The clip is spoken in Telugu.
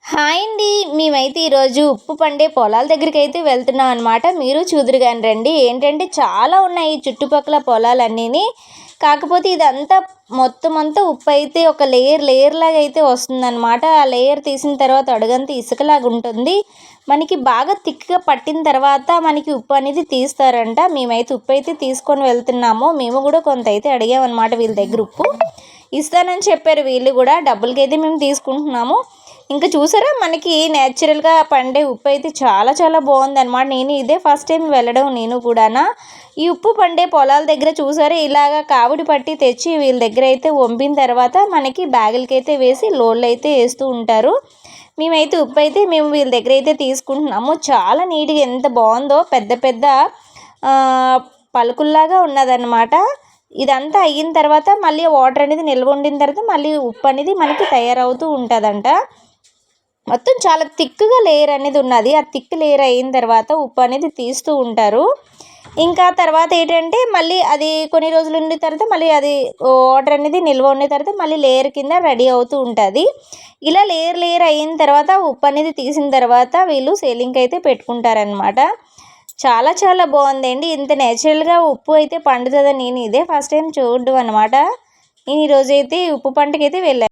హాయ్ అండి. మేమైతే ఈరోజు ఉప్పు పండే పొలాల దగ్గరికైతే వెళ్తున్నాం అనమాట. మీరు చూదురు గాని రండి. ఏంటంటే చాలా ఉన్నాయి ఈ చుట్టుపక్కల పొలాలన్నీని. కాకపోతే ఇదంతా మొత్తం అంతా ఉప్పు అయితే ఒక లేయర్ లాగా అయితే వస్తుందన్నమాట. ఆ లేయర్ తీసిన తర్వాత అడుగంతా ఇసుకలాగా ఉంటుంది. మనకి బాగా థిక్‌గా పట్టిన తర్వాత మనకి ఉప్పు అనేది తీస్తారంట. మేమైతే ఉప్పు అయితే తీసుకొని వెళ్తున్నాము. మేము కూడా కొంత అయితే అడిగామన్నమాట వీళ్ళ దగ్గర ఉప్పు. ఇస్తానని చెప్పారు వీళ్ళు కూడా. డబ్బులకైతే మేము తీసుకుంటున్నాము. ఇంకా చూసారా మనకి నేచురల్‌గా పండే ఉప్పు అయితే చాలా చాలా బాగుందన్నమాట. నేను ఇదే ఫస్ట్ టైం వెళ్ళడం నేను కూడానా. ఈ ఉప్పు పండే పొలాల దగ్గర చూసారా ఇలాగ కావిడి పట్టి తెచ్చి వీళ్ళ దగ్గర అయితే వంపిన తర్వాత మనకి బ్యాగులకైతే వేసి లోడ్లు అయితే వేస్తూ ఉంటారు. మేమైతే ఉప్పు అయితే మేము వీళ్ళ దగ్గర అయితే తీసుకుంటున్నాము. చాలా నీట్‌గా ఎంత బాగుందో పెద్ద పెద్ద ఆహ్, పలుకుల్లాగా ఉన్నదన్నమాట. ఇదంతా అయిన తర్వాత మళ్ళీ వాటర్ అనేది నిల్వ ఉండిన తర్వాత మళ్ళీ ఉప్పు అనేది మనకి తయారవుతూ ఉంటుందంట. మొత్తం చాలా థిక్‌గా లేయర్ అనేది ఉన్నది. ఆ థిక్ లేయర్ అయిన తర్వాత ఉప్పు అనేది తీస్తూ ఉంటారు. ఇంకా తర్వాత ఏంటంటే మళ్ళీ అది కొన్ని రోజులు ఉండిన తర్వాత మళ్ళీ అది వాటర్ అనేది నిల్వ ఉన్న తర్వాత మళ్ళీ లేయర్ కింద రెడీ అవుతూ ఉంటుంది. ఇలా లేయర్ అయిన తర్వాత ఉప్పు అనేది తీసిన తర్వాత వీళ్ళు సేలింగ్‌కి అయితే పెట్టుకుంటారనమాట. చాలా చాలా బాగుందండి. ఇంత నేచురల్‌గా ఉప్పు అయితే పండుతుందని నేను ఇదే ఫస్ట్ టైం చూడడం అనమాట. నేను ఈరోజైతే ఉప్పు పంటకైతే వెళ్ళాను.